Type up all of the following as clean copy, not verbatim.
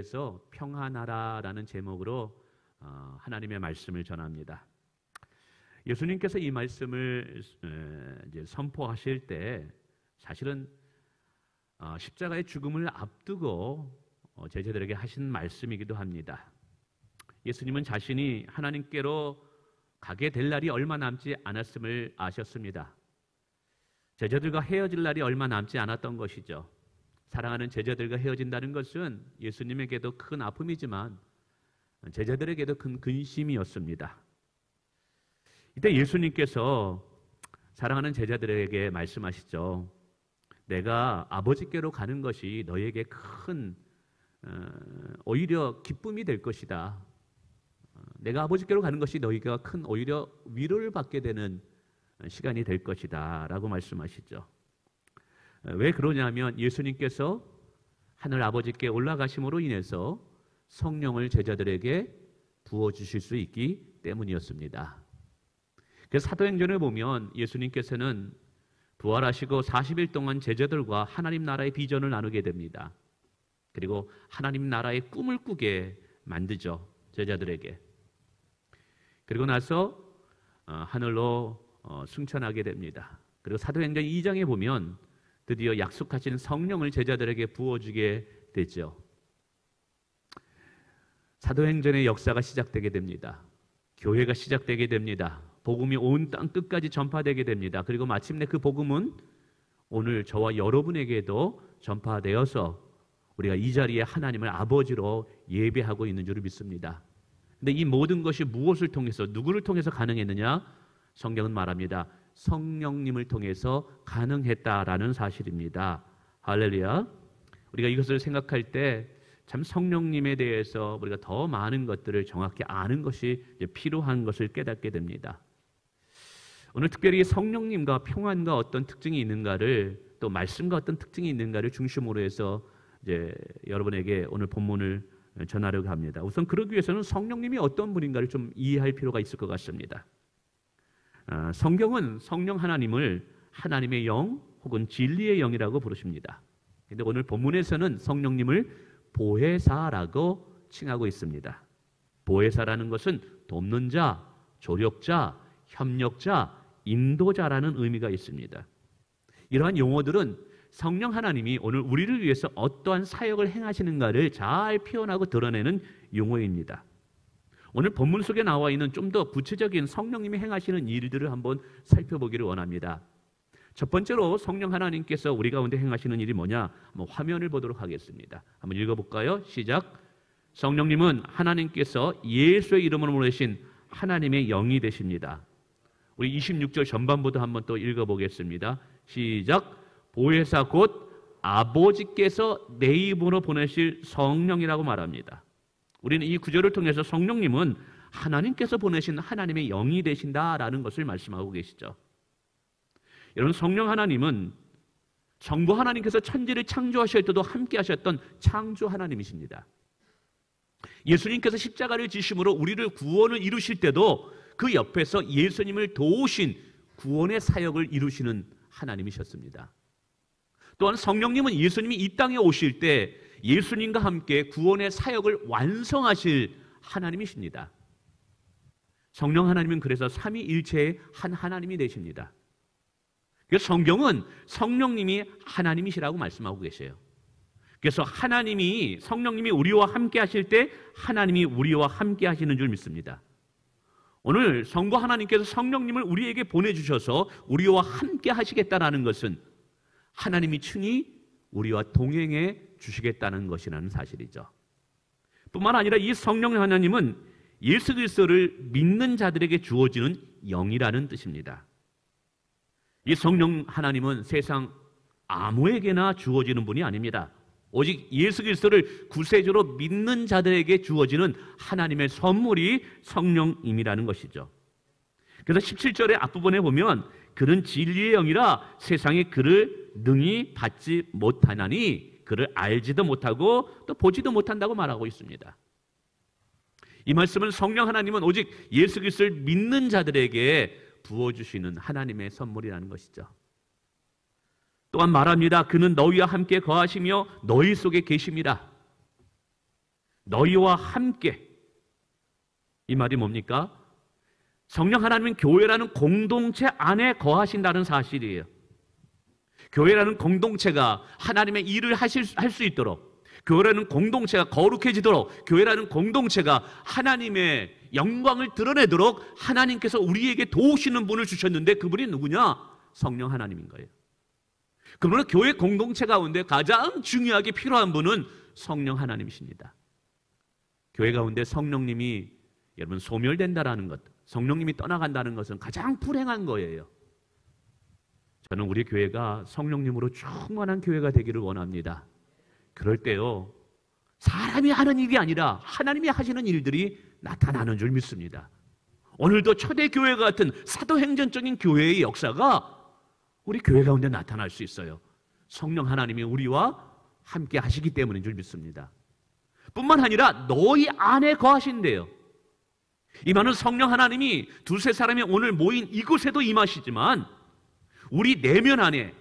10절에서 평안하라라는 제목으로 하나님의 말씀을 전합니다. 예수님께서 이 말씀을 이제 선포하실 때 사실은 십자가의 죽음을 앞두고 제자들에게 하신 말씀이기도 합니다. 예수님은 자신이 하나님께로 가게 될 날이 얼마 남지 않았음을 아셨습니다. 제자들과 헤어질 날이 얼마 남지 않았던 것이죠. 사랑하는 제자들과 헤어진다는 것은 예수님에게도 큰 아픔이지만 제자들에게도 큰 근심이었습니다. 이때 예수님께서 사랑하는 제자들에게 말씀하시죠. 내가 아버지께로 가는 것이 너에게 큰 오히려 기쁨이 될 것이다. 내가 아버지께로 가는 것이 너희가 큰 오히려 위로를 받게 되는 시간이 될 것이다 라고 말씀하시죠. 왜 그러냐면 예수님께서 하늘 아버지께 올라가심으로 인해서 성령을 제자들에게 부어주실 수 있기 때문이었습니다. 그래서 사도행전을 보면 예수님께서는 부활하시고 40일 동안 제자들과 하나님 나라의 비전을 나누게 됩니다. 그리고 하나님 나라의 꿈을 꾸게 만드죠. 제자들에게. 그리고 나서 하늘로 승천하게 됩니다. 그리고 사도행전 2장에 보면 드디어 약속하신 성령을 제자들에게 부어주게 되죠. 사도행전의 역사가 시작되게 됩니다. 교회가 시작되게 됩니다. 복음이 온 땅 끝까지 전파되게 됩니다. 그리고 마침내 그 복음은 오늘 저와 여러분에게도 전파되어서 우리가 이 자리에 하나님을 아버지로 예배하고 있는 줄을 믿습니다. 근데 이 모든 것이 무엇을 통해서, 누구를 통해서 가능했느냐? 성경은 말합니다. 성령님을 통해서 가능했다라는 사실입니다. 할렐루야. 우리가 이것을 생각할 때 참 성령님에 대해서 우리가 더 많은 것들을 정확히 아는 것이 필요한 것을 깨닫게 됩니다. 오늘 특별히 성령님과 평안과 어떤 특징이 있는가를, 또 말씀과 어떤 특징이 있는가를 중심으로 해서 이제 여러분에게 오늘 본문을 전하려고 합니다. 우선 그러기 위해서는 성령님이 어떤 분인가를 좀 이해할 필요가 있을 것 같습니다. 성경은 성령 하나님을 하나님의 영 혹은 진리의 영이라고 부르십니다. 그런데 오늘 본문에서는 성령님을 보혜사라고 칭하고 있습니다. 보혜사라는 것은 돕는 자, 조력자, 협력자, 인도자라는 의미가 있습니다. 이러한 용어들은 성령 하나님이 오늘 우리를 위해서 어떠한 사역을 행하시는가를 잘 표현하고 드러내는 용어입니다. 오늘 본문 속에 나와 있는 좀 더 구체적인 성령님이 행하시는 일들을 한번 살펴보기를 원합니다. 첫 번째로 성령 하나님께서 우리 가운데 행하시는 일이 뭐냐? 한번 화면을 보도록 하겠습니다. 한번 읽어볼까요? 시작. 성령님은 하나님께서 예수의 이름으로 보내신 하나님의 영이 되십니다. 우리 26절 전반부도 한번 또 읽어보겠습니다. 시작. 보혜사 곧 아버지께서 내 입으로 보내실 성령이라고 말합니다. 우리는 이 구절을 통해서 성령님은 하나님께서 보내신 하나님의 영이 되신다라는 것을 말씀하고 계시죠. 여러분, 성령 하나님은 정부 하나님께서 천지를 창조하실 때도 함께 하셨던 창조 하나님이십니다. 예수님께서 십자가를 지심으로 우리를 구원을 이루실 때도 그 옆에서 예수님을 도우신 구원의 사역을 이루시는 하나님이셨습니다. 또한 성령님은 예수님이 이 땅에 오실 때 예수님과 함께 구원의 사역을 완성하실 하나님이십니다. 성령 하나님은 그래서 삼위일체의 한 하나님이 되십니다. 그래서 성경은 성령님이 하나님이시라고 말씀하고 계세요. 그래서 성령님이 우리와 함께 하실 때 하나님이 우리와 함께 하시는 줄 믿습니다. 오늘 성부 하나님께서 성령님을 우리에게 보내주셔서 우리와 함께 하시겠다라는 것은 하나님이 친히 우리와 동행해 주시겠다는 것이라는 사실이죠. 뿐만 아니라 이 성령 하나님은 예수 그리스도를 믿는 자들에게 주어지는 영이라는 뜻입니다. 이 성령 하나님은 세상 아무에게나 주어지는 분이 아닙니다. 오직 예수 그리스도를 구세주로 믿는 자들에게 주어지는 하나님의 선물이 성령임이라는 것이죠. 그래서 17절의 앞부분에 보면 그는 진리의 영이라 세상에 그를 능히 받지 못하나니 그를 알지도 못하고 또 보지도 못한다고 말하고 있습니다. 이 말씀은 성령 하나님은 오직 예수 그리스도를 믿는 자들에게 부어주시는 하나님의 선물이라는 것이죠. 또한 말합니다. 그는 너희와 함께 거하시며 너희 속에 계심이라. 너희와 함께. 이 말이 뭡니까? 성령 하나님은 교회라는 공동체 안에 거하신다는 사실이에요. 교회라는 공동체가 하나님의 일을 할 수 있도록, 교회라는 공동체가 거룩해지도록, 교회라는 공동체가 하나님의 영광을 드러내도록 하나님께서 우리에게 도우시는 분을 주셨는데 그분이 누구냐? 성령 하나님인 거예요. 그러므로 교회 공동체 가운데 가장 중요하게 필요한 분은 성령 하나님이십니다. 교회 가운데 성령님이 여러분 소멸된다라는 것, 성령님이 떠나간다는 것은 가장 불행한 거예요. 저는 우리 교회가 성령님으로 충만한 교회가 되기를 원합니다. 그럴 때요, 사람이 하는 일이 아니라 하나님이 하시는 일들이 나타나는 줄 믿습니다. 오늘도 초대교회 같은 사도행전적인 교회의 역사가 우리 교회 가운데 나타날 수 있어요. 성령 하나님이 우리와 함께 하시기 때문인 줄 믿습니다. 뿐만 아니라 너희 안에 거하신대요. 이 말은 성령 하나님이 두세 사람이 오늘 모인 이곳에도 임하시지만 우리 내면 안에,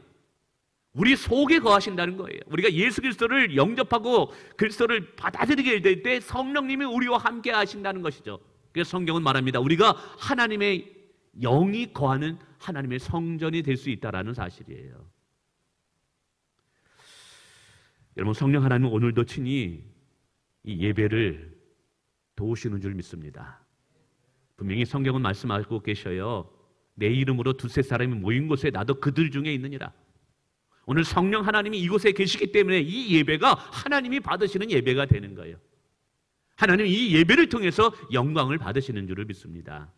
우리 속에 거하신다는 거예요. 우리가 예수 그리스도를 영접하고 그리스도를 받아들이게 될 때 성령님이 우리와 함께 하신다는 것이죠. 그래서 성경은 말합니다. 우리가 하나님의 영이 거하는 하나님의 성전이 될 수 있다는 사실이에요. 여러분, 성령 하나님은 오늘도 친히 이 예배를 도우시는 줄 믿습니다. 분명히 성경은 말씀하고 계셔요. 내 이름으로 두세 사람이 모인 곳에 나도 그들 중에 있느니라. 오늘 성령 하나님이 이곳에 계시기 때문에 이 예배가 하나님이 받으시는 예배가 되는 거예요. 하나님이 이 예배를 통해서 영광을 받으시는 줄을 믿습니다.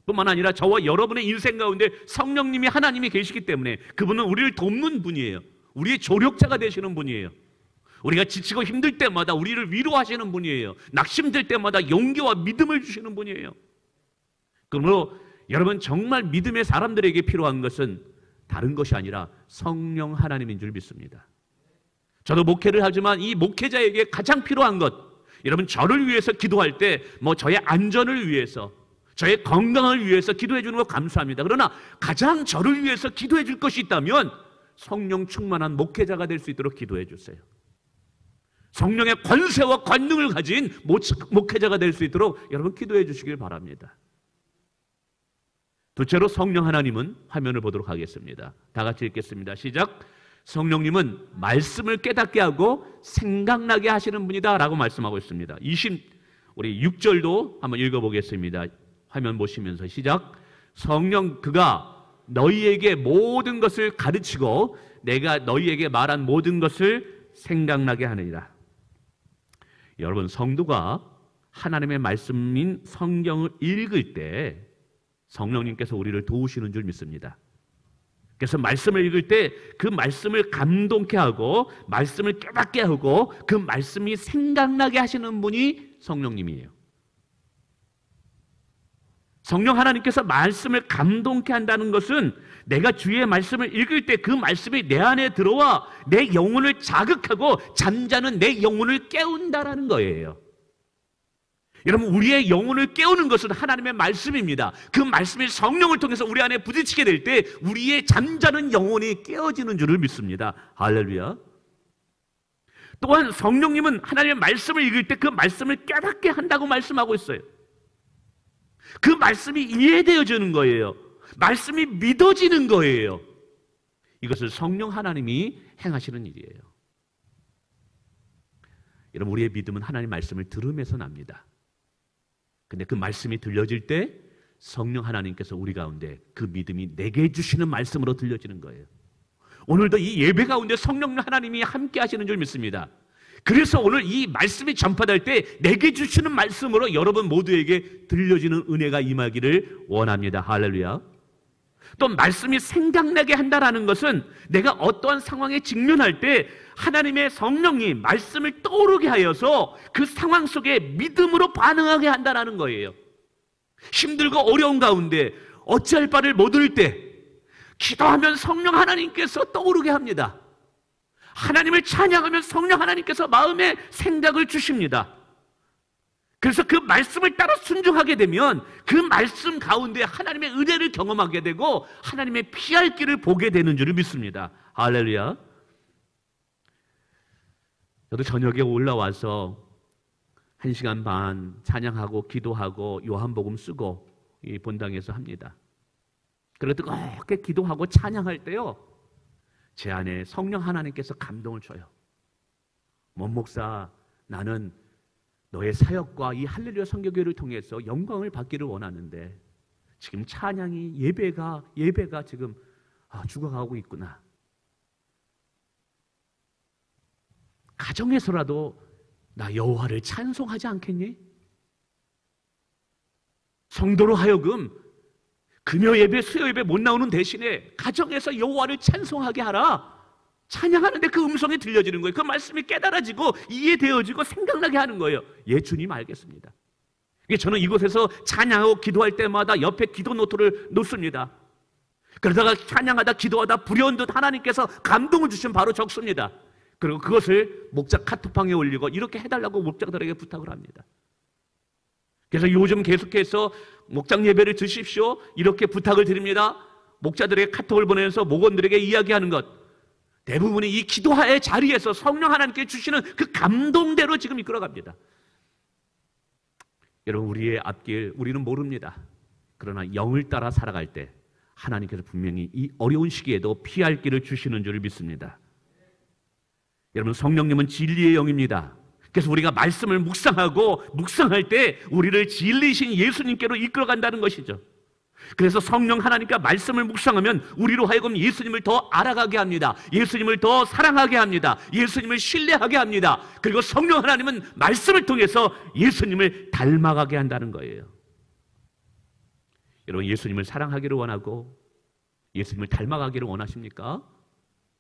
뿐만 아니라 저와 여러분의 인생 가운데 성령님이 하나님이 계시기 때문에 그분은 우리를 돕는 분이에요. 우리의 조력자가 되시는 분이에요. 우리가 지치고 힘들 때마다 우리를 위로하시는 분이에요. 낙심될 때마다 용기와 믿음을 주시는 분이에요. 그러므로 여러분, 정말 믿음의 사람들에게 필요한 것은 다른 것이 아니라 성령 하나님인 줄 믿습니다. 저도 목회를 하지만 이 목회자에게 가장 필요한 것, 여러분, 저를 위해서 기도할 때 저의 안전을 위해서, 저의 건강을 위해서 기도해 주는 거 감사합니다. 그러나 가장 저를 위해서 기도해 줄 것이 있다면 성령 충만한 목회자가 될 수 있도록 기도해 주세요. 성령의 권세와 권능을 가진 목회자가 될 수 있도록 여러분 기도해 주시길 바랍니다. 둘째로 성령 하나님은, 화면을 보도록 하겠습니다. 다 같이 읽겠습니다. 시작. 성령님은 말씀을 깨닫게 하고 생각나게 하시는 분이다 라고 말씀하고 있습니다. 우리 6절도 한번 읽어보겠습니다. 화면 보시면서 시작. 성령 그가 너희에게 모든 것을 가르치고 내가 너희에게 말한 모든 것을 생각나게 하느니라. 여러분, 성도가 하나님의 말씀인 성경을 읽을 때 성령님께서 우리를 도우시는 줄 믿습니다. 그래서 말씀을 읽을 때 그 말씀을 감동케 하고 말씀을 깨닫게 하고 그 말씀이 생각나게 하시는 분이 성령님이에요. 성령 하나님께서 말씀을 감동케 한다는 것은 내가 주의 말씀을 읽을 때 그 말씀이 내 안에 들어와 내 영혼을 자극하고 잠자는 내 영혼을 깨운다라는 거예요. 여러분, 우리의 영혼을 깨우는 것은 하나님의 말씀입니다. 그 말씀이 성령을 통해서 우리 안에 부딪히게 될 때 우리의 잠자는 영혼이 깨어지는 줄을 믿습니다. 할렐루야. 또한 성령님은 하나님의 말씀을 읽을 때 그 말씀을 깨닫게 한다고 말씀하고 있어요. 그 말씀이 이해되어지는 거예요. 말씀이 믿어지는 거예요. 이것을 성령 하나님이 행하시는 일이에요. 여러분, 우리의 믿음은 하나님의 말씀을 들으면서 납니다. 근데 그 말씀이 들려질 때 성령 하나님께서 우리 가운데 그 믿음이 내게 주시는 말씀으로 들려지는 거예요. 오늘도 이 예배 가운데 성령 하나님이 함께 하시는 줄 믿습니다. 그래서 오늘 이 말씀이 전파될 때 내게 주시는 말씀으로 여러분 모두에게 들려지는 은혜가 임하기를 원합니다. 할렐루야. 또 말씀이 생각나게 한다라는 것은 내가 어떠한 상황에 직면할 때 하나님의 성령이 말씀을 떠오르게 하여서 그 상황 속에 믿음으로 반응하게 한다라는 거예요. 힘들고 어려운 가운데 어찌할 바를 모를 때 기도하면 성령 하나님께서 떠오르게 합니다. 하나님을 찬양하면 성령 하나님께서 마음에 생각을 주십니다. 그래서 그 말씀을 따라 순종하게 되면 그 말씀 가운데 하나님의 은혜를 경험하게 되고 하나님의 피할 길을 보게 되는 줄을 믿습니다. 할렐루야. 저도 저녁에 올라와서 1시간 반 찬양하고 기도하고 요한복음 쓰고 이 본당에서 합니다. 그래도 그렇게 기도하고 찬양할 때요, 제 안에 성령 하나님께서 감동을 줘요. 목사, 나는 너의 사역과 이 할렐루야 선교교회를 통해서 영광을 받기를 원하는데 지금 찬양이 예배가 지금 죽어가고 있구나. 가정에서라도 나 여호와를 찬송하지 않겠니? 성도로 하여금 금요 예배, 수요 예배 못 나오는 대신에 가정에서 여호와를 찬송하게 하라. 찬양하는데 그 음성이 들려지는 거예요. 그 말씀이 깨달아지고 이해되어지고 생각나게 하는 거예요. 예, 주님 알겠습니다. 저는 이곳에서 찬양하고 기도할 때마다 옆에 기도 노트를 놓습니다. 그러다가 찬양하다 기도하다 불여운 듯 하나님께서 감동을 주시면 바로 적습니다. 그리고 그것을 목자 카톡방에 올리고 이렇게 해달라고 목자들에게 부탁을 합니다. 그래서 요즘 계속해서 목장 예배를 드십시오 이렇게 부탁을 드립니다. 목자들에게 카톡을 보내면서 목원들에게 이야기하는 것, 대부분이 이 기도의 자리에서 성령 하나님께 주시는 그 감동대로 지금 이끌어갑니다. 여러분, 우리의 앞길 우리는 모릅니다. 그러나 영을 따라 살아갈 때 하나님께서 분명히 이 어려운 시기에도 피할 길을 주시는 줄 믿습니다. 여러분, 성령님은 진리의 영입니다. 그래서 우리가 말씀을 묵상할 때 우리를 진리신 예수님께로 이끌어간다는 것이죠. 그래서 성령 하나님과 말씀을 묵상하면 우리로 하여금 예수님을 더 알아가게 합니다. 예수님을 더 사랑하게 합니다. 예수님을 신뢰하게 합니다. 그리고 성령 하나님은 말씀을 통해서 예수님을 닮아가게 한다는 거예요. 여러분, 예수님을 사랑하기를 원하고 예수님을 닮아가기를 원하십니까?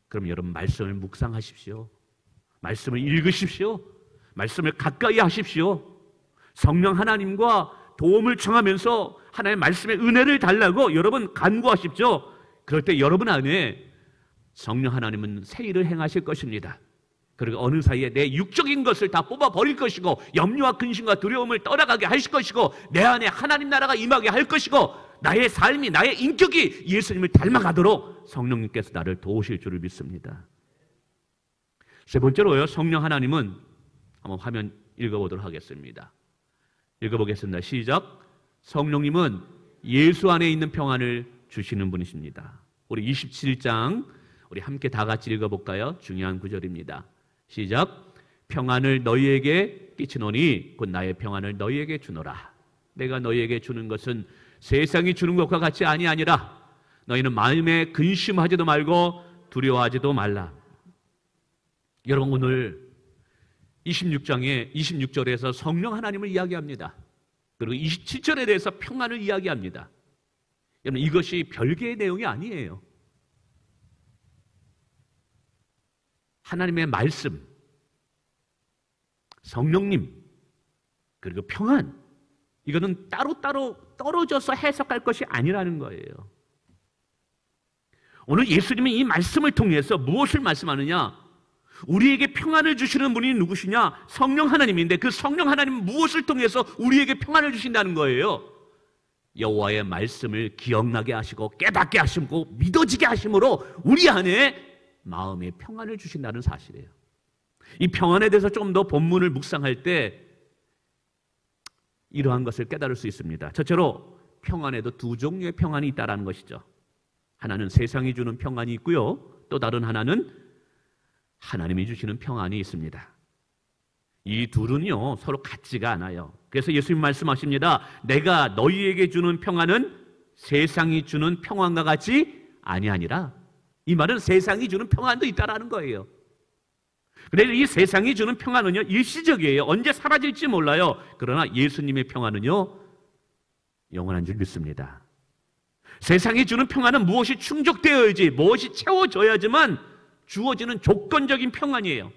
그럼 여러분, 말씀을 묵상하십시오. 말씀을 읽으십시오. 말씀을 가까이 하십시오. 성령 하나님과 도움을 청하면서 하나님의 말씀의 은혜를 달라고 여러분 간구하십시오. 그럴 때 여러분 안에 성령 하나님은 새 일을 행하실 것입니다. 그리고 어느 사이에 내 육적인 것을 다 뽑아버릴 것이고 염려와 근심과 두려움을 떠나가게 하실 것이고 내 안에 하나님 나라가 임하게 할 것이고 나의 삶이, 나의 인격이 예수님을 닮아가도록 성령님께서 나를 도우실 줄을 믿습니다. 세 번째로요, 성령 하나님은 한번 화면 읽어보도록 하겠습니다. 읽어보겠습니다. 시작. 성령님은 예수 안에 있는 평안을 주시는 분이십니다. 우리 27장 우리 함께 다 같이 읽어볼까요? 중요한 구절입니다. 시작. 평안을 너희에게 끼치노니 곧 나의 평안을 너희에게 주노라. 내가 너희에게 주는 것은 세상이 주는 것과 같이 아니라 너희는 마음에 근심하지도 말고 두려워하지도 말라. 여러분, 오늘 26장에 26절에서 성령 하나님을 이야기합니다. 그리고 27절에 대해서 평안을 이야기합니다. 여러분, 이것이 별개의 내용이 아니에요. 하나님의 말씀, 성령님, 그리고 평안, 이거는 따로따로 떨어져서 해석할 것이 아니라는 거예요. 오늘 예수님이 이 말씀을 통해서 무엇을 말씀하느냐? 우리에게 평안을 주시는 분이 누구시냐? 성령 하나님인데 그 성령 하나님은 무엇을 통해서 우리에게 평안을 주신다는 거예요? 여호와의 말씀을 기억나게 하시고 깨닫게 하시고 믿어지게 하심으로 우리 안에 마음의 평안을 주신다는 사실이에요. 이 평안에 대해서 좀 더 본문을 묵상할 때 이러한 것을 깨달을 수 있습니다. 첫째로 평안에도 두 종류의 평안이 있다는 것이죠. 하나는 세상이 주는 평안이 있고요, 또 다른 하나는 하나님이 주시는 평안이 있습니다. 이 둘은요 서로 같지가 않아요. 그래서 예수님 말씀하십니다. 내가 너희에게 주는 평안은 세상이 주는 평안과 같이 아니하니라. 이 말은 세상이 주는 평안도 있다라는 거예요. 그런데 이 세상이 주는 평안은요 일시적이에요. 언제 사라질지 몰라요. 그러나 예수님의 평안은요 영원한 줄 믿습니다. 세상이 주는 평안은 무엇이 충족되어야지, 무엇이 채워져야지만 주어지는 조건적인 평안이에요.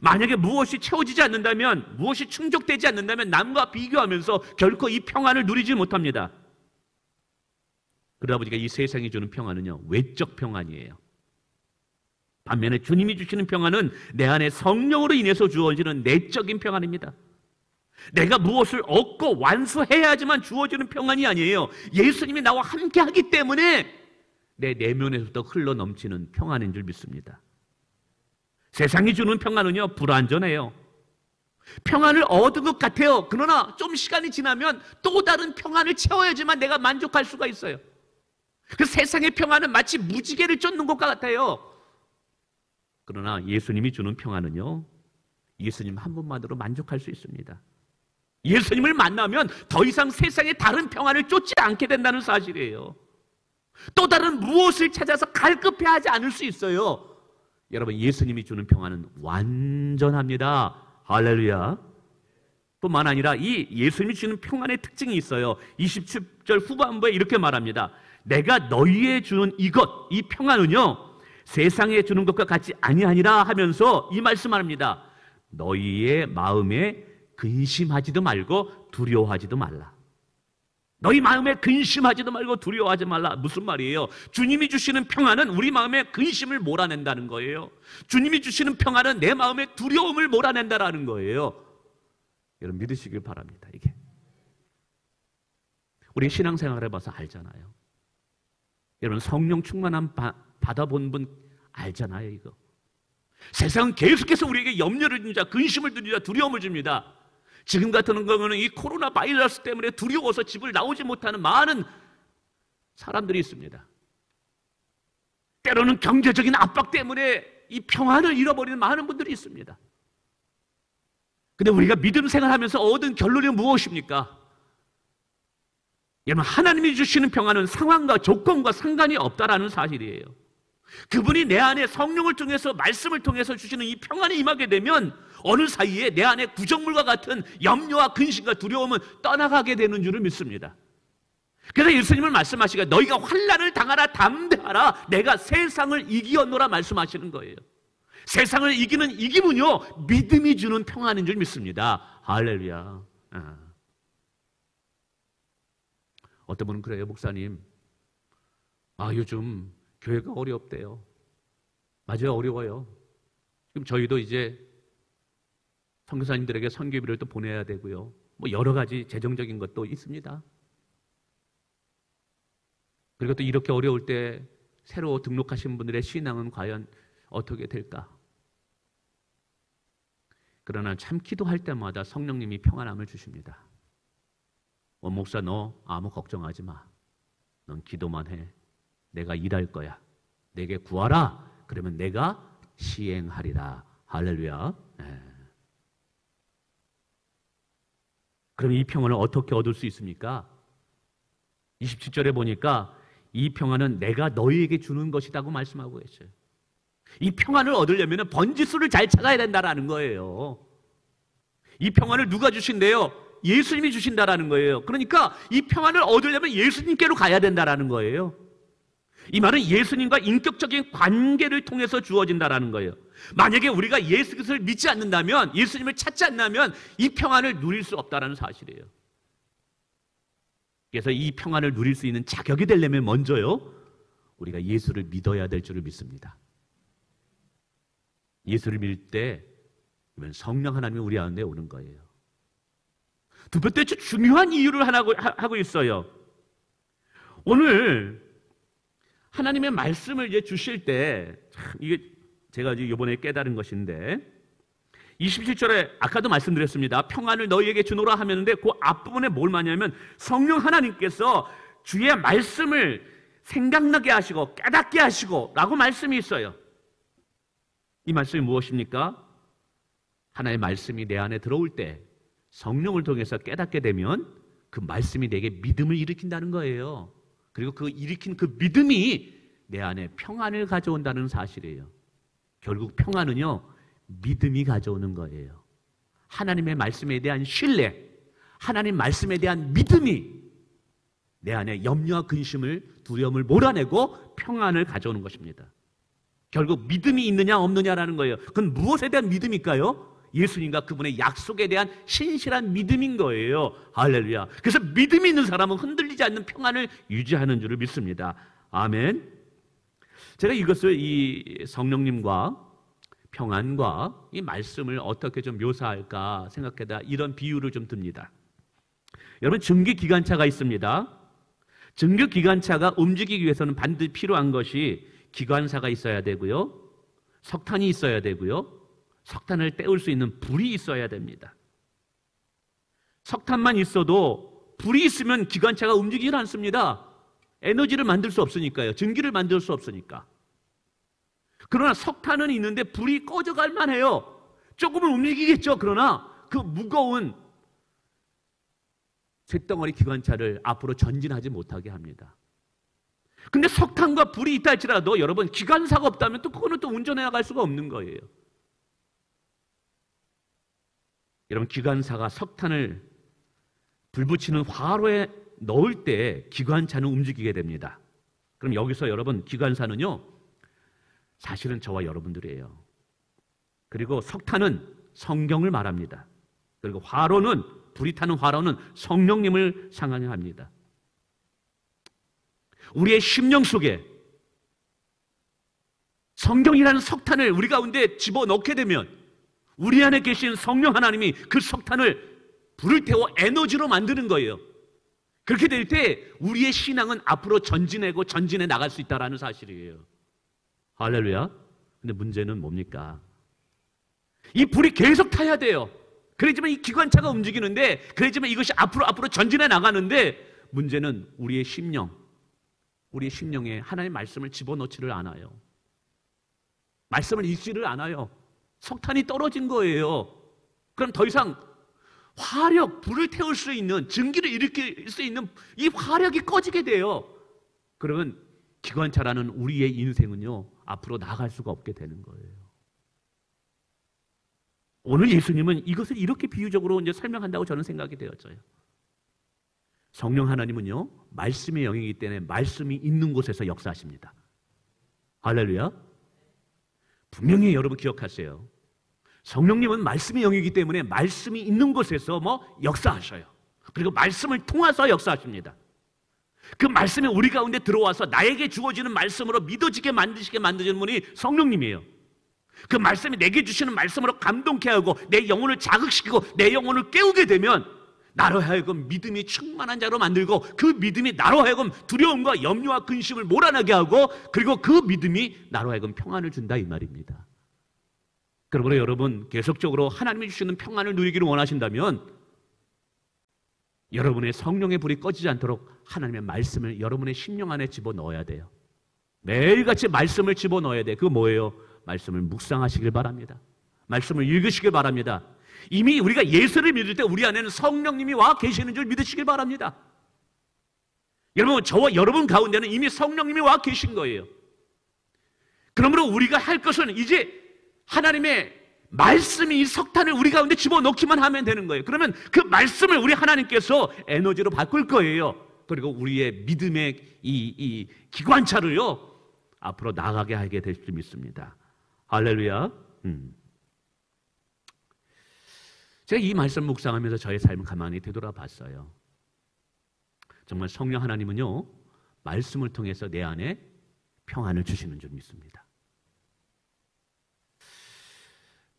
만약에 무엇이 채워지지 않는다면, 무엇이 충족되지 않는다면 남과 비교하면서 결코 이 평안을 누리지 못합니다. 그러다 보니까 이 세상이 주는 평안은요 외적 평안이에요. 반면에 주님이 주시는 평안은 내 안에 성령으로 인해서 주어지는 내적인 평안입니다. 내가 무엇을 얻고 완수해야지만 주어지는 평안이 아니에요. 예수님이 나와 함께 하기 때문에 내 내면에서부터 흘러넘치는 평안인 줄 믿습니다. 세상이 주는 평안은요 불완전해요. 평안을 얻은 것 같아요. 그러나 좀 시간이 지나면 또 다른 평안을 채워야지만 내가 만족할 수가 있어요. 그 세상의 평안은 마치 무지개를 쫓는 것과 같아요. 그러나 예수님이 주는 평안은요, 예수님 한 분만으로 만족할 수 있습니다. 예수님을 만나면 더 이상 세상의 다른 평안을 쫓지 않게 된다는 사실이에요. 또 다른 무엇을 찾아서 갈급해하지 않을 수 있어요. 여러분, 예수님이 주는 평안은 완전합니다. 할렐루야. 뿐만 아니라 이 예수님이 주는 평안의 특징이 있어요. 27절 후반부에 이렇게 말합니다. 내가 너희에 주는 이것, 이 평안은요, 세상에 주는 것과 같이 아니하니라 하면서 이 말씀합니다. 너희의 마음에 근심하지도 말고 두려워하지도 말라. 너희 마음에 근심하지도 말고 두려워하지 말라. 무슨 말이에요? 주님이 주시는 평안은 우리 마음에 근심을 몰아낸다는 거예요. 주님이 주시는 평안은 내 마음에 두려움을 몰아낸다는 거예요. 여러분, 믿으시길 바랍니다. 이게 우리 신앙생활 해봐서 알잖아요. 여러분, 성령 충만함 받아본 분 알잖아요. 이거 세상은 계속해서 우리에게 염려를 줍니다. 근심을 줍니다. 두려움을 줍니다. 지금 같은 경우는 이 코로나 바이러스 때문에 두려워서 집을 나오지 못하는 많은 사람들이 있습니다. 때로는 경제적인 압박 때문에 이 평안을 잃어버리는 많은 분들이 있습니다. 근데 우리가 믿음 생활하면서 얻은 결론이 무엇입니까? 여러분, 하나님이 주시는 평안은 상황과 조건과 상관이 없다라는 사실이에요. 그분이 내 안에 성령을 통해서, 말씀을 통해서 주시는 이 평안이 임하게 되면 어느 사이에 내 안에 구정물과 같은 염려와 근심과 두려움은 떠나가게 되는 줄을 믿습니다. 그래서 예수님은 말씀하시기가 너희가 환난을 당하라 담대하라 내가 세상을 이기었노라 말씀하시는 거예요. 세상을 이기는 이김은요, 믿음이 주는 평안인 줄 믿습니다. 할렐루야. 어떤 분은 그래요. 목사님, 요즘 교회가 어렵대요. 맞아요, 어려워요. 지금 저희도 이제 선교사님들에게 선교비를 또 보내야 되고요. 뭐 여러 가지 재정적인 것도 있습니다. 그리고 또 이렇게 어려울 때 새로 등록하신 분들의 신앙은 과연 어떻게 될까? 그러나 참 기도할 때마다 성령님이 평안함을 주십니다. 목사, 너 아무 걱정하지 마. 넌 기도만 해. 내가 일할 거야. 내게 구하라. 그러면 내가 시행하리라. 할렐루야. 그럼 이 평안을 어떻게 얻을 수 있습니까? 27절에 보니까 이 평안은 내가 너희에게 주는 것이라고 말씀하고 계셔요. 이 평안을 얻으려면 번지수를 잘 찾아야 된다는 거예요. 이 평안을 누가 주신대요? 예수님이 주신다라는 거예요. 그러니까 이 평안을 얻으려면 예수님께로 가야 된다는 거예요. 이 말은 예수님과 인격적인 관계를 통해서 주어진다는 거예요. 만약에 우리가 예수 그리스도를 믿지 않는다면, 예수님을 찾지 않는다면 이 평안을 누릴 수 없다는 사실이에요. 그래서 이 평안을 누릴 수 있는 자격이 되려면 먼저요, 우리가 예수를 믿어야 될 줄을 믿습니다. 예수를 믿을 때 성령 하나님이 우리 안에 오는 거예요. 두 번째 중요한 이유를 하고 있어요. 오늘 하나님의 말씀을 이제 주실 때, 이게 제가 이번에 깨달은 것인데, 27절에 아까도 말씀드렸습니다. 평안을 너희에게 주노라 하면데 그 앞부분에 뭘 말하냐면 성령 하나님께서 주의 말씀을 생각나게 하시고 깨닫게 하시고 라고 말씀이 있어요. 이 말씀이 무엇입니까? 하나님의 말씀이 내 안에 들어올 때 성령을 통해서 깨닫게 되면 그 말씀이 내게 믿음을 일으킨다는 거예요. 그리고 그 일으킨 그 믿음이 내 안에 평안을 가져온다는 사실이에요. 결국 평안은요, 믿음이 가져오는 거예요. 하나님의 말씀에 대한 신뢰, 하나님 말씀에 대한 믿음이 내 안에 염려와 근심을, 두려움을 몰아내고 평안을 가져오는 것입니다. 결국 믿음이 있느냐 없느냐라는 거예요. 그건 무엇에 대한 믿음일까요? 예수님과 그분의 약속에 대한 신실한 믿음인 거예요. 할렐루야. 그래서 믿음이 있는 사람은 흔들리지 않는 평안을 유지하는 줄을 믿습니다. 아멘. 제가 이것을 이 성령님과 평안과 이 말씀을 어떻게 좀 묘사할까 생각하다 이런 비유를 좀 듭니다. 여러분, 증기기관차가 있습니다. 증기기관차가 움직이기 위해서는 반드시 필요한 것이 기관사가 있어야 되고요, 석탄이 있어야 되고요, 석탄을 때울 수 있는 불이 있어야 됩니다. 석탄만 있어도 불이 있으면 기관차가 움직이질 않습니다. 에너지를 만들 수 없으니까요. 전기를 만들 수 없으니까. 그러나 석탄은 있는데 불이 꺼져갈 만해요. 조금은 움직이겠죠. 그러나 그 무거운 쇳덩어리 기관차를 앞으로 전진하지 못하게 합니다. 근데 석탄과 불이 있다 할지라도 여러분 기관사가 없다면 또 그거는 또 운전해 나갈 수가 없는 거예요. 여러분 기관사가 석탄을 불 붙이는 화로에 넣을 때 기관차는 움직이게 됩니다. 그럼 여기서 여러분 기관사는요 사실은 저와 여러분들이에요. 그리고 석탄은 성경을 말합니다. 그리고 화로는 불이 타는 화로는 성령님을 상징합니다. 우리의 심령 속에 성경이라는 석탄을 우리 가운데 집어넣게 되면 우리 안에 계신 성령 하나님이 그 석탄을 불을 태워 에너지로 만드는 거예요. 그렇게 될 때 우리의 신앙은 앞으로 전진해 나갈 수 있다는 사실이에요. 할렐루야. 근데 문제는 뭡니까? 이 불이 계속 타야 돼요. 그래야지만 이 기관차가 움직이는데, 그래야지만 이것이 앞으로 전진해 나가는데, 문제는 우리의 심령에 하나님의 말씀을 집어넣지를 않아요. 말씀을 읽지를 않아요. 석탄이 떨어진 거예요. 그럼 더 이상 불을 태울 수 있는, 증기를 일으킬 수 있는 이 화력이 꺼지게 돼요. 그러면 기관차라는 우리의 인생은요, 앞으로 나아갈 수가 없게 되는 거예요. 오늘 예수님은 이것을 이렇게 비유적으로 이제 설명한다고 저는 생각이 되었어요. 성령 하나님은요, 말씀의 영이기 때문에 말씀이 있는 곳에서 역사하십니다. 할렐루야. 분명히 여러분 기억하세요. 성령님은 말씀의 영이기 때문에 말씀이 있는 곳에서 역사하셔요. 그리고 말씀을 통해서 역사하십니다. 그 말씀이 우리 가운데 들어와서 나에게 주어지는 말씀으로 믿어지게 만드시게 만드시는 분이 성령님이에요. 그 말씀이 내게 주시는 말씀으로 감동케 하고 내 영혼을 자극시키고 내 영혼을 깨우게 되면 나로 하여금 믿음이 충만한 자로 만들고, 그 믿음이 나로 하여금 두려움과 염려와 근심을 몰아나게 하고, 그리고 그 믿음이 나로 하여금 평안을 준다 이 말입니다. 그러므로 여러분 계속적으로 하나님이 주시는 평안을 누리기를 원하신다면 여러분의 성령의 불이 꺼지지 않도록 하나님의 말씀을 여러분의 심령 안에 집어넣어야 돼요. 매일같이 말씀을 집어넣어야 돼요. 그거 뭐예요? 말씀을 묵상하시길 바랍니다. 말씀을 읽으시길 바랍니다. 이미 우리가 예수를 믿을 때 우리 안에는 성령님이 와 계시는 줄 믿으시길 바랍니다. 여러분, 저와 여러분 가운데는 이미 성령님이 와 계신 거예요. 그러므로 우리가 할 것은 이제 하나님의 말씀이 이 석탄을 우리 가운데 집어넣기만 하면 되는 거예요. 그러면 그 말씀을 우리 하나님께서 에너지로 바꿀 거예요. 그리고 우리의 믿음의 이 기관차를요, 앞으로 나가게 하게 될 줄 믿습니다. 할렐루야. 제가 이 말씀 묵상하면서 저의 삶을 가만히 되돌아봤어요. 정말 성령 하나님은요, 말씀을 통해서 내 안에 평안을 주시는 줄 믿습니다.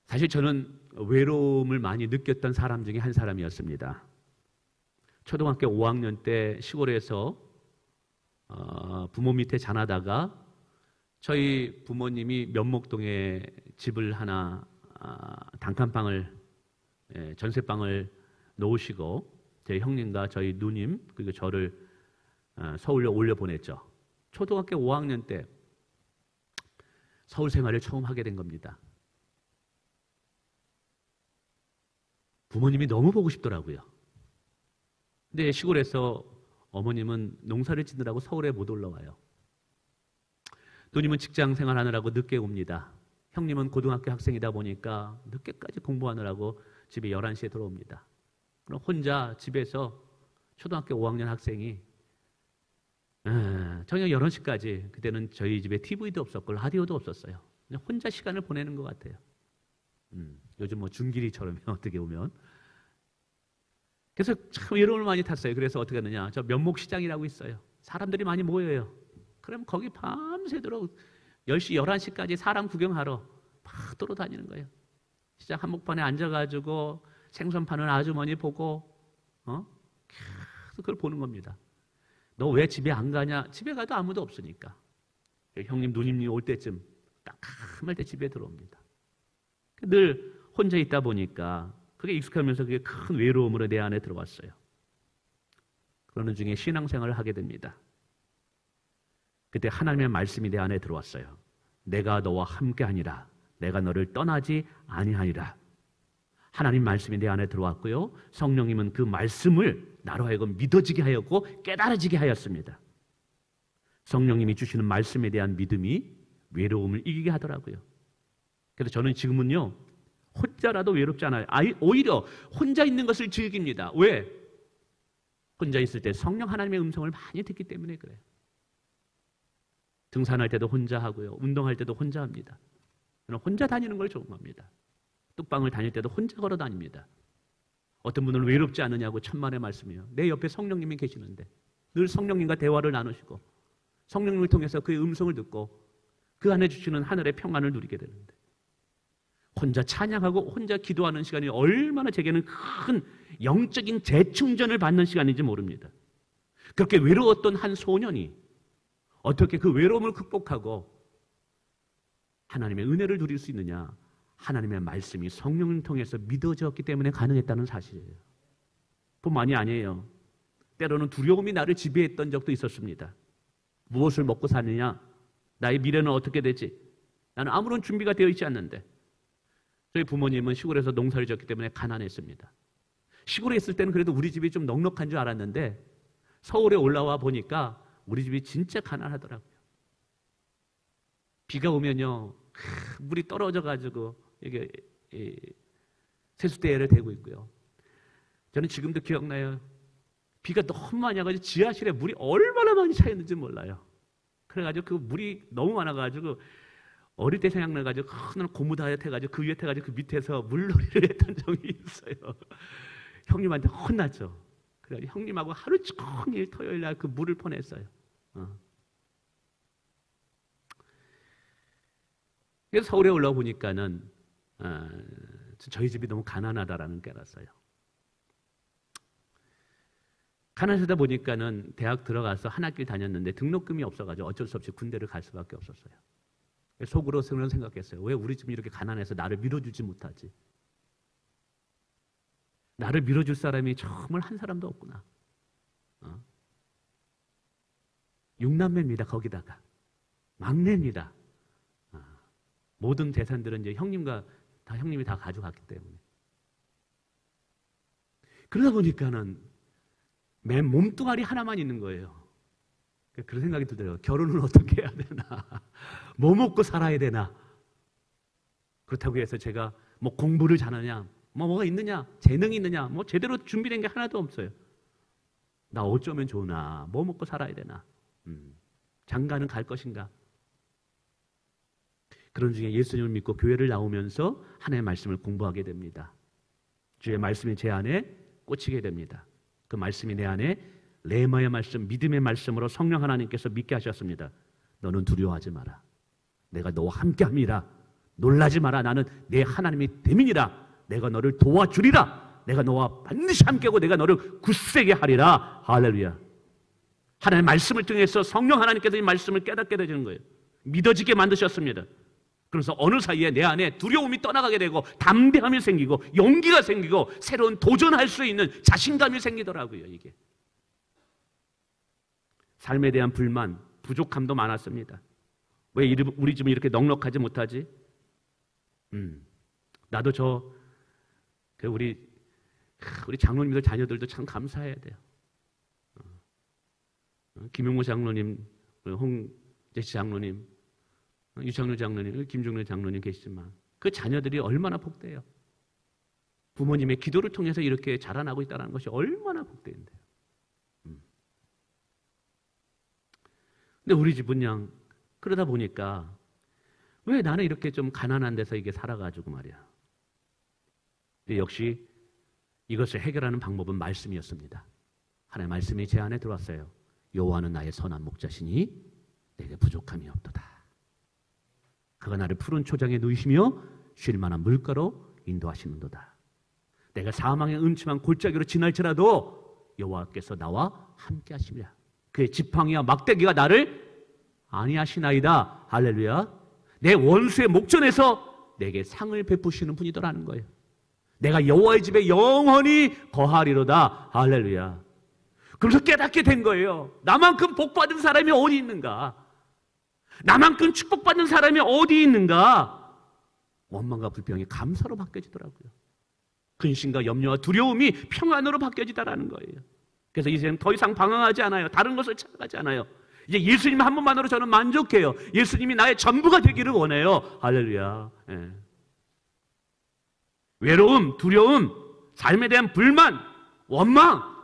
사실 저는 외로움을 많이 느꼈던 사람 중에 한 사람이었습니다. 초등학교 5학년 때 시골에서 부모 밑에 자라다가 저희 부모님이 면목동에 집을 하나, 단칸방을, 전세방을 놓으시고 제 형님과 저희 누님 그리고 저를 서울로 올려보냈죠. 초등학교 5학년 때 서울 생활을 처음 하게 된 겁니다. 부모님이 너무 보고 싶더라고요. 근데 시골에서 어머님은 농사를 짓느라고 서울에 못 올라와요. 누님은 직장 생활하느라고 늦게 옵니다. 형님은 고등학교 학생이다 보니까 늦게까지 공부하느라고 집에 11시에 들어옵니다. 그럼 혼자 집에서 초등학교 5학년 학생이 저녁 11시까지, 그때는 저희 집에 TV도 없었고 라디오도 없었어요. 그냥 혼자 시간을 보내는 것 같아요. 요즘 중길이처럼 어떻게 보면. 그래서 참 외로움을 많이 탔어요. 그래서 어떻게 하느냐, 저 면목시장이라고 있어요. 사람들이 많이 모여요. 그럼 거기 밤새도록 10시, 11시까지 사람 구경하러 막 돌아다니는 거예요. 시장 한복판에 앉아가지고 생선 파는 아주머니 보고 계속 그걸 보는 겁니다. 너 왜 집에 안 가냐? 집에 가도 아무도 없으니까. 형님, 누님이 올 때쯤 딱 깜깜할 때 집에 들어옵니다. 늘 혼자 있다 보니까 그게 익숙하면서 그게 큰 외로움으로 내 안에 들어왔어요. 그러는 중에 신앙생활을 하게 됩니다. 그때 하나님의 말씀이 내 안에 들어왔어요. 내가 너와 함께하니라. 내가 너를 떠나지 아니하니라. 하나님 말씀이 내 안에 들어왔고요. 성령님은 그 말씀을 나로 하여금 믿어지게 하였고 깨달아지게 하였습니다. 성령님이 주시는 말씀에 대한 믿음이 외로움을 이기게 하더라고요. 그래서 저는 지금은요, 혼자라도 외롭지 않아요. 오히려 혼자 있는 것을 즐깁니다. 왜? 혼자 있을 때 성령 하나님의 음성을 많이 듣기 때문에 그래요. 등산할 때도 혼자 하고요. 운동할 때도 혼자 합니다. 저는 혼자 다니는 걸 좋아합니다. 뚝방을 다닐 때도 혼자 걸어 다닙니다. 어떤 분은 외롭지 않느냐고 천만의 말씀이에요. 내 옆에 성령님이 계시는데 늘 성령님과 대화를 나누시고 성령님을 통해서 그의 음성을 듣고 그 안에 주시는 하늘의 평안을 누리게 되는데, 혼자 찬양하고 혼자 기도하는 시간이 얼마나 제게는 큰 영적인 재충전을 받는 시간인지 모릅니다. 그렇게 외로웠던 한 소년이 어떻게 그 외로움을 극복하고 하나님의 은혜를 누릴 수 있느냐? 하나님의 말씀이 성령을 통해서 믿어졌기 때문에 가능했다는 사실이에요. 뿐만이 아니에요. 때로는 두려움이 나를 지배했던 적도 있었습니다. 무엇을 먹고 사느냐? 나의 미래는 어떻게 되지? 나는 아무런 준비가 되어 있지 않는데. 저희 부모님은 시골에서 농사를 지었기 때문에 가난했습니다. 시골에 있을 때는 그래도 우리 집이 좀 넉넉한 줄 알았는데 서울에 올라와 보니까 우리 집이 진짜 가난하더라고요. 비가 오면요, 물이 떨어져가지고 이게 세숫대야를 대고 있고요. 저는 지금도 기억나요. 비가 너무 많이 와가지고 지하실에 물이 얼마나 많이 차있는지 몰라요. 그래가지고 그 물이 너무 많아가지고 어릴 때 생각나가지고 큰 고무 다이어트 해가지고 그 위에 태가지고 그 밑에서 물놀이를 했던 적이 있어요. 형님한테 혼났죠. 그래가지고 형님하고 하루 종일 토요일 날 그 물을 퍼냈어요. 그래서 서울에 올라와 보니까는 저희 집이 너무 가난하다라는 게 알았어요. 가난하다 보니까는 대학 들어가서 한 학기를 다녔는데 등록금이 없어가지고 어쩔 수 없이 군대를 갈 수밖에 없었어요. 속으로 그런 생각했어요. 왜 우리 집이 이렇게 가난해서 나를 밀어주지 못하지? 나를 밀어줄 사람이 정말 한 사람도 없구나. 6남매입니다. 거기다가 막내입니다. 모든 재산들은 이제 형님이 다 가져갔기 때문에. 그러다 보니까는 맨 몸뚱아리 하나만 있는 거예요. 그런 생각이 들더라고요. 결혼을 어떻게 해야 되나? 뭐 먹고 살아야 되나? 그렇다고 해서 제가 뭐 공부를 잘하냐? 뭐가 있느냐? 재능이 있느냐? 뭐 제대로 준비된 게 하나도 없어요. 나 어쩌면 좋으나? 뭐 먹고 살아야 되나? 장가는 갈 것인가? 그런 중에 예수님을 믿고 교회를 나오면서 하나님의 말씀을 공부하게 됩니다. 주의 말씀이 제 안에 꽂히게 됩니다. 그 말씀이 내 안에 레마의 말씀, 믿음의 말씀으로 성령 하나님께서 믿게 하셨습니다. 너는 두려워하지 마라. 내가 너와 함께함이라. 놀라지 마라. 나는 내 하나님이 됨이니라. 내가 너를 도와주리라. 내가 너와 반드시 함께하고 내가 너를 굳세게 하리라. 할렐루야. 하나님의 말씀을 통해서 성령 하나님께서 이 말씀을 깨닫게 되는 거예요. 믿어지게 만드셨습니다. 그래서 어느 사이에 내 안에 두려움이 떠나가게 되고 담대함이 생기고 용기가 생기고 새로운 도전할 수 있는 자신감이 생기더라고요. 이게 삶에 대한 불만, 부족함도 많았습니다. 왜 우리 집은 이렇게 넉넉하지 못하지? 나도 우리 장로님들 자녀들도 참 감사해야 돼요. 김용모 장로님, 홍재시 장로님, 유창률 장로님, 김종렬 장로님 계시지만 그 자녀들이 얼마나 복돼요. 부모님의 기도를 통해서 이렇게 자라나고 있다는 것이 얼마나 복된데요. 근데 우리 집은 그냥 그러다 보니까 왜 나는 이렇게 좀 가난한 데서 이게 살아가지고 말이야. 역시 이것을 해결하는 방법은 말씀이었습니다. 하나님의 말씀이 제 안에 들어왔어요. 여호와는 나의 선한 목자시니 내게 부족함이 없도다. 그가 나를 푸른 초장에 누이시며 쉴 만한 물가로 인도하시는도다. 내가 사망의 음침한 골짜기로 지날지라도 여호와께서 나와 함께 하시리라. 그의 지팡이와 막대기가 나를 안위하시나이다. 할렐루야. 내 원수의 목전에서 내게 상을 베푸시는 분이더라는 거예요. 내가 여호와의 집에 영원히 거하리로다. 할렐루야. 그래서 깨닫게 된 거예요. 나만큼 복받은 사람이 어디 있는가? 나만큼 축복받는 사람이 어디 있는가? 원망과 불평이 감사로 바뀌어지더라고요. 근심과 염려와 두려움이 평안으로 바뀌어지다라는 거예요. 그래서 이제는 더 이상 방황하지 않아요. 다른 것을 찾아가지 않아요. 이제 예수님 한 분만으로 저는 만족해요. 예수님이 나의 전부가 되기를 원해요. 할렐루야. 예. 외로움, 두려움, 삶에 대한 불만, 원망.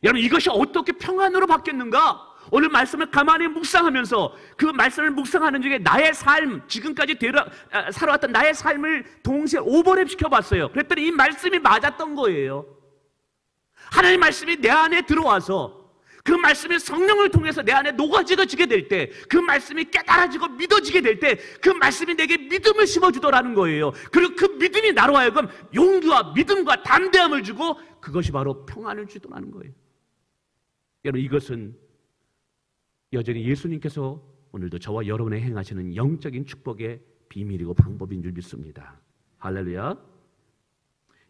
여러분, 이것이 어떻게 평안으로 바뀌었는가? 오늘 말씀을 가만히 묵상하면서 그 말씀을 묵상하는 중에 나의 삶, 지금까지 살아왔던 나의 삶을 동시에 오버랩 시켜봤어요. 그랬더니 이 말씀이 맞았던 거예요. 하나님의 말씀이 내 안에 들어와서 그 말씀이 성령을 통해서 내 안에 녹아지게 될 때, 그 말씀이 깨달아지고 믿어지게 될 때 그 말씀이 내게 믿음을 심어주더라는 거예요. 그리고 그 믿음이 나로 하여금 용기와 믿음과 담대함을 주고 그것이 바로 평안을 주더라는 거예요. 여러분, 이것은 여전히 예수님께서 오늘도 저와 여러분의 행하시는 영적인 축복의 비밀이고 방법인 줄 믿습니다. 할렐루야.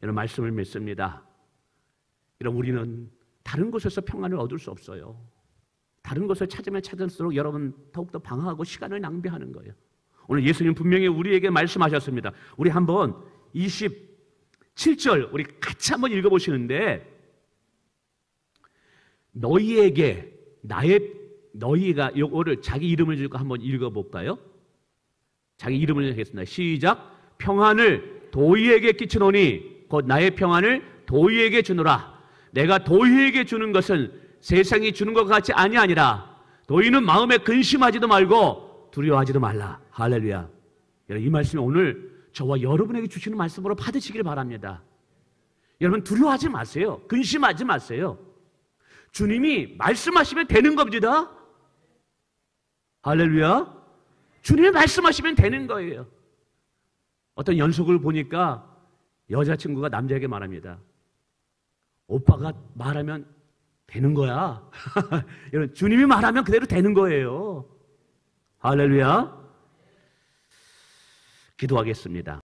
여러분, 말씀을 믿습니다. 여러분, 우리는 다른 곳에서 평안을 얻을 수 없어요. 다른 것을 찾으면 찾을수록 여러분 더욱더 방황하고 시간을 낭비하는 거예요. 오늘 예수님 분명히 우리에게 말씀하셨습니다. 우리 한번 27절 우리 같이 한번 읽어보시는데, 너희에게 너희가 요거를 자기 이름을 주고 한번 읽어볼까요? 자기 이름을 하겠습니다. 시작. 평안을 도희에게 끼치노니 곧 나의 평안을 도희에게 주노라. 내가 도희에게 주는 것은 세상이 주는 것 같이 아니하니라. 너희는 마음에 근심하지도 말고 두려워하지도 말라. 할렐루야. 이 말씀이 오늘 저와 여러분에게 주시는 말씀으로 받으시길 바랍니다. 여러분, 두려워하지 마세요. 근심하지 마세요. 주님이 말씀하시면 되는 겁니다. 할렐루야. 주님이 말씀하시면 되는 거예요. 어떤 연속을 보니까 여자친구가 남자에게 말합니다. 오빠가 말하면 되는 거야. 여러분, 주님이 말하면 그대로 되는 거예요. 할렐루야. 기도하겠습니다.